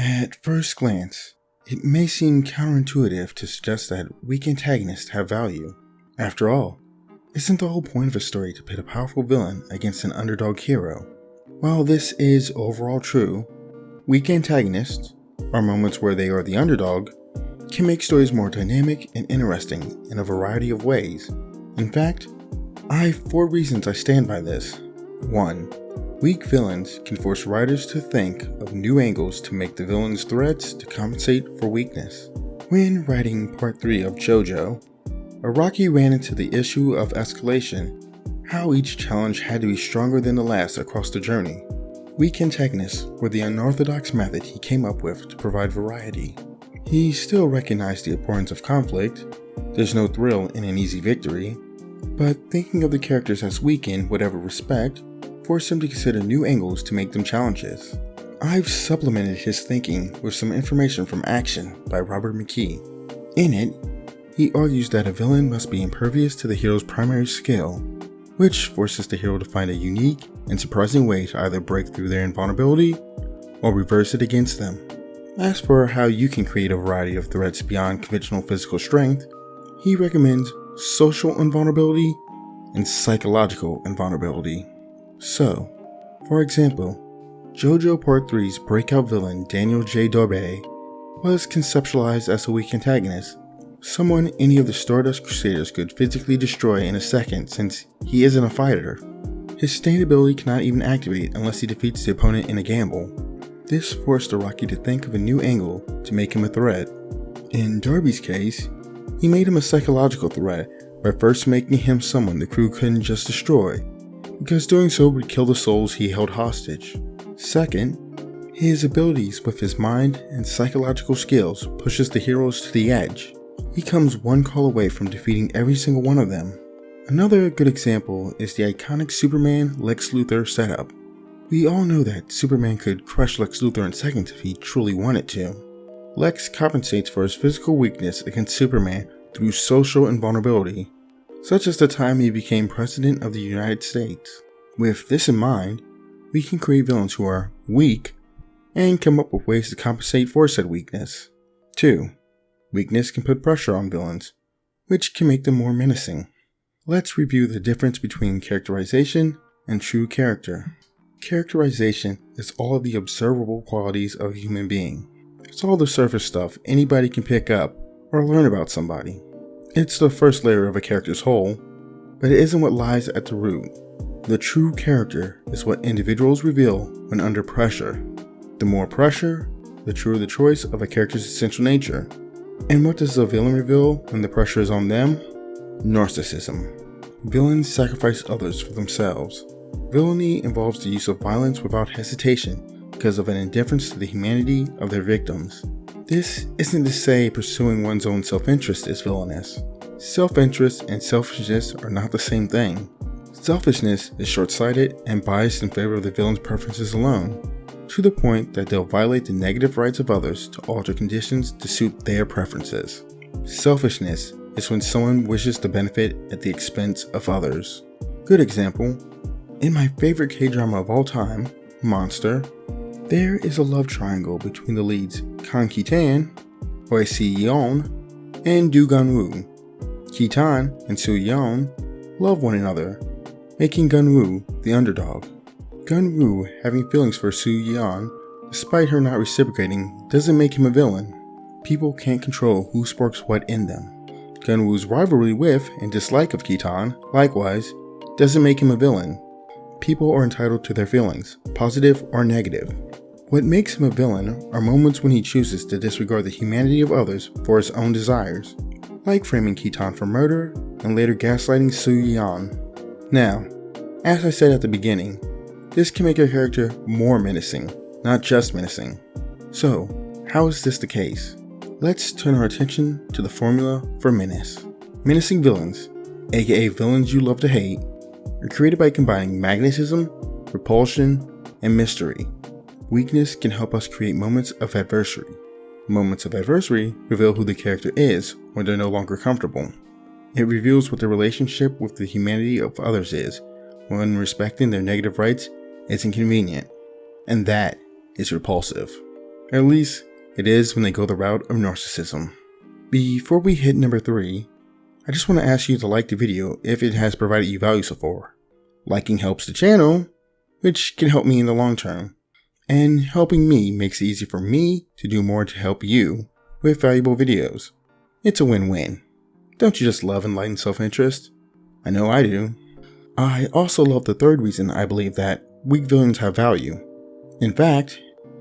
At first glance, it may seem counterintuitive to suggest that weak antagonists have value. After all, isn't the whole point of a story to pit a powerful villain against an underdog hero? While this is overall true, weak antagonists, or moments where they are the underdog, can make stories more dynamic and interesting in a variety of ways. In fact, I have 4 reasons I stand by this. 1. Weak villains can force writers to think of new angles to make the villain's threats to compensate for weakness. When writing Part 3 of JoJo, Araki ran into the issue of escalation, how each challenge had to be stronger than the last across the journey. Weak antagonists were the unorthodox method he came up with to provide variety. He still recognized the importance of conflict. There's no thrill in an easy victory, but thinking of the characters as weak in whatever respect forced him to consider new angles to make them challenges. I've supplemented his thinking with some information from Action by Robert McKee. In it, he argues that a villain must be impervious to the hero's primary skill, which forces the hero to find a unique and surprising way to either break through their invulnerability or reverse it against them. As for how you can create a variety of threats beyond conventional physical strength, he recommends social invulnerability and psychological invulnerability. So, for example, JoJo Part 3's breakout villain Daniel J. Dorbay was conceptualized as a weak antagonist, someone any of the Stardust Crusaders could physically destroy in a second since he isn't a fighter. His stand ability cannot even activate unless he defeats the opponent in a gamble. This forced Araki to think of a new angle to make him a threat. In Darby's case, he made him a psychological threat by first making him someone the crew couldn't just destroy, because doing so would kill the souls he held hostage. Second, his abilities with his mind and psychological skills pushes the heroes to the edge. He comes one call away from defeating every single one of them. Another good example is the iconic Superman Lex Luthor setup. We all know that Superman could crush Lex Luthor in seconds if he truly wanted to. Lex compensates for his physical weakness against Superman through social invulnerability, such as the time he became President of the United States. With this in mind, we can create villains who are weak and come up with ways to compensate for said weakness. 2. Weakness can put pressure on villains, which can make them more menacing. Let's review the difference between characterization and true character. Characterization is all of the observable qualities of a human being. It's all the surface stuff anybody can pick up or learn about somebody. It's the first layer of a character's whole, but it isn't what lies at the root. The true character is what individuals reveal when under pressure. The more pressure, the truer the choice of a character's essential nature. And what does a villain reveal when the pressure is on them? Narcissism. Villains sacrifice others for themselves. Villainy involves the use of violence without hesitation because of an indifference to the humanity of their victims. This isn't to say pursuing one's own self-interest is villainous. Self-interest and selfishness are not the same thing. Selfishness is short-sighted and biased in favor of the villain's preferences alone, to the point that they'll violate the negative rights of others to alter conditions to suit their preferences. Selfishness is when someone wishes to benefit at the expense of others. Good example, in my favorite K-drama of all time, Monster, there is a love triangle between the leads Kan Ki-tan, Hoi Si-yeon, and Do Gun-woo. Ki-tan and Soo-yeon love one another, making Gun-woo the underdog. Gun-woo having feelings for Soo-yeon, despite her not reciprocating, doesn't make him a villain. People can't control who sparks what in them. Gun-woo's rivalry with and dislike of Ki-tan, likewise, doesn't make him a villain. People are entitled to their feelings, positive or negative. What makes him a villain are moments when he chooses to disregard the humanity of others for his own desires, like framing Ki-tan for murder and later gaslighting Soo-yeon. Now, as I said at the beginning, this can make a character more menacing, not just menacing. So, how is this the case? Let's turn our attention to the formula for menace. Menacing villains, aka villains you love to hate, are created by combining magnetism, repulsion, and mystery. Weakness can help us create moments of adversity. Moments of adversity reveal who the character is when they're no longer comfortable. It reveals what their relationship with the humanity of others is when respecting their negative rights is inconvenient, and that is repulsive. At least, it is when they go the route of narcissism. Before we hit number 3, I just want to ask you to like the video if it has provided you value so far. Liking helps the channel, which can help me in the long term. And helping me makes it easy for me to do more to help you with valuable videos. It's a win-win. Don't you just love enlightened self-interest? I know I do. I also love the third reason I believe that weak villains have value. In fact,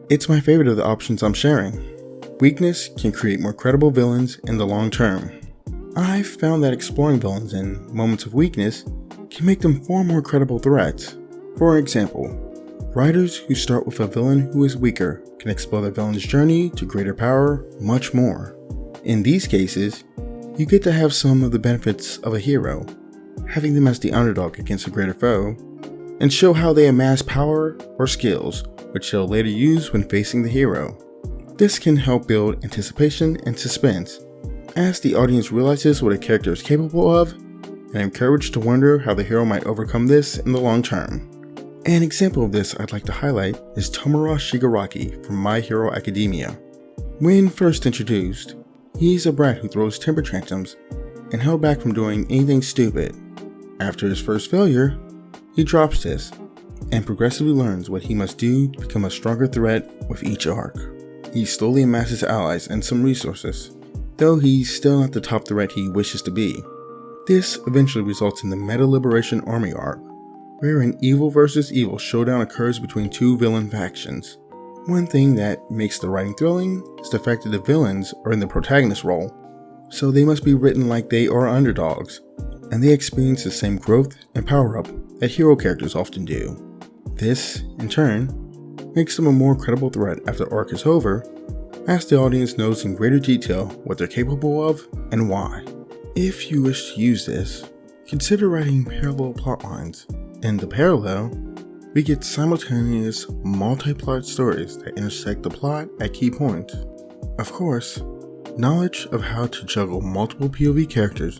it's my favorite of the options I'm sharing. Weakness can create more credible villains in the long term. I've found that exploring villains in moments of weakness can make them far more credible threats. For example, writers who start with a villain who is weaker can explore the villain's journey to greater power much more. In these cases, you get to have some of the benefits of a hero, having them as the underdog against a greater foe, and show how they amass power or skills, which they'll later use when facing the hero. This can help build anticipation and suspense, as the audience realizes what a character is capable of, and encouraged to wonder how the hero might overcome this in the long term. An example of this I'd like to highlight is Tomura Shigaraki from My Hero Academia. When first introduced, he's a brat who throws temper tantrums and held back from doing anything stupid. After his first failure, he drops this and progressively learns what he must do to become a stronger threat with each arc. He slowly amasses allies and some resources, though he's still not the top threat he wishes to be. This eventually results in the Meta Liberation Army arc, where an evil versus evil showdown occurs between two villain factions. One thing that makes the writing thrilling is the fact that the villains are in the protagonist role, so they must be written like they are underdogs, and they experience the same growth and power-up that hero characters often do. This, in turn, makes them a more credible threat after the arc is over, as the audience knows in greater detail what they're capable of and why. If you wish to use this, consider writing parallel plotlines. In the parallel, we get simultaneous multi-plot stories that intersect the plot at key points. Of course, knowledge of how to juggle multiple POV characters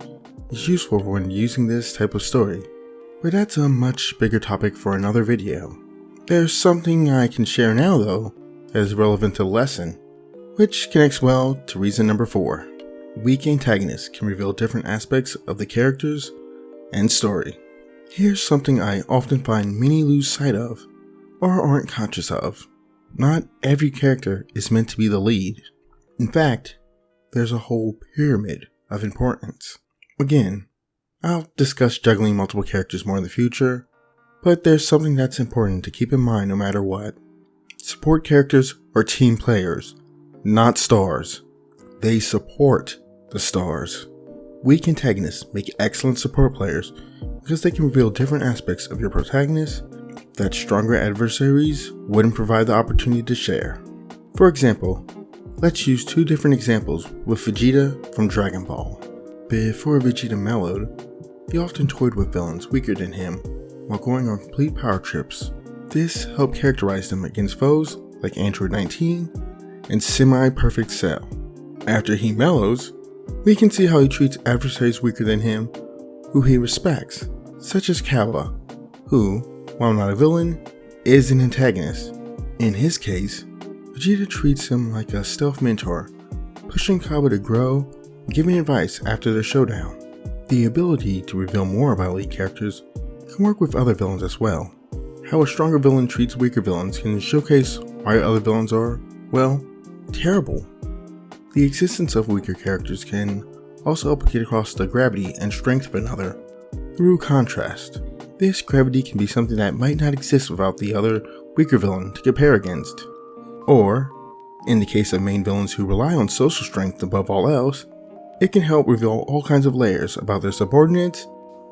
is useful when using this type of story, but that's a much bigger topic for another video. There's something I can share now though that is relevant to the lesson, which connects well to reason number 4. Weak antagonists can reveal different aspects of the characters and story. Here's something I often find many lose sight of, or aren't conscious of. Not every character is meant to be the lead. In fact, there's a whole pyramid of importance. Again, I'll discuss juggling multiple characters more in the future, but there's something that's important to keep in mind no matter what. Support characters are team players, not stars. They support the stars. Weak antagonists make excellent support players because they can reveal different aspects of your protagonist that stronger adversaries wouldn't provide the opportunity to share. For example, let's use 2 different examples with Vegeta from Dragon Ball. Before Vegeta mellowed, he often toyed with villains weaker than him while going on complete power trips. This helped characterize them against foes like Android 19 and Semi-Perfect Cell. After he mellows, we can see how he treats adversaries weaker than him who he respects, such as Cabba, who, while not a villain, is an antagonist. In his case, Vegeta treats him like a stealth mentor, pushing Cabba to grow and giving advice after their showdown. The ability to reveal more about lead characters can work with other villains as well. How a stronger villain treats weaker villains can showcase why other villains are, well, terrible. The existence of weaker characters can also help get across the gravity and strength of another through contrast. This gravity can be something that might not exist without the other weaker villain to compare against. Or, in the case of main villains who rely on social strength above all else, it can help reveal all kinds of layers about their subordinates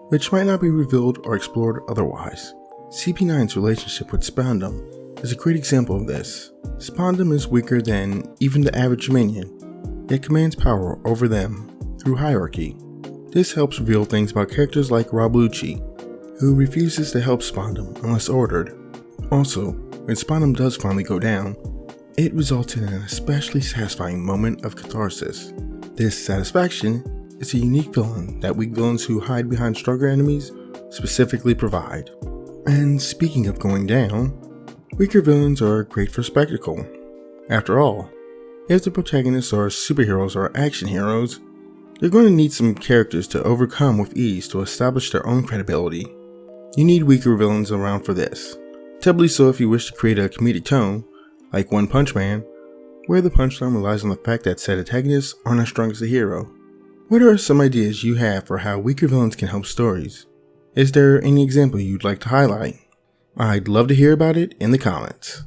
which might not be revealed or explored otherwise. CP9's relationship with Spandam is a great example of this. Spandam is weaker than even the average minion, yet commands power over them through hierarchy. This helps reveal things about characters like Rob Lucci, who refuses to help Spandam unless ordered. Also, when Spandam does finally go down, it results in an especially satisfying moment of catharsis. This satisfaction is a unique villain that weak villains who hide behind stronger enemies specifically provide. And speaking of going down, weaker villains are great for spectacle. After all, if the protagonists are superheroes or action heroes, you're going to need some characters to overcome with ease to establish their own credibility. You need weaker villains around for this. Doubly so if you wish to create a comedic tone, like One Punch Man, where the punchline relies on the fact that said antagonists aren't as strong as the hero. What are some ideas you have for how weaker villains can help stories? Is there any example you'd like to highlight? I'd love to hear about it in the comments.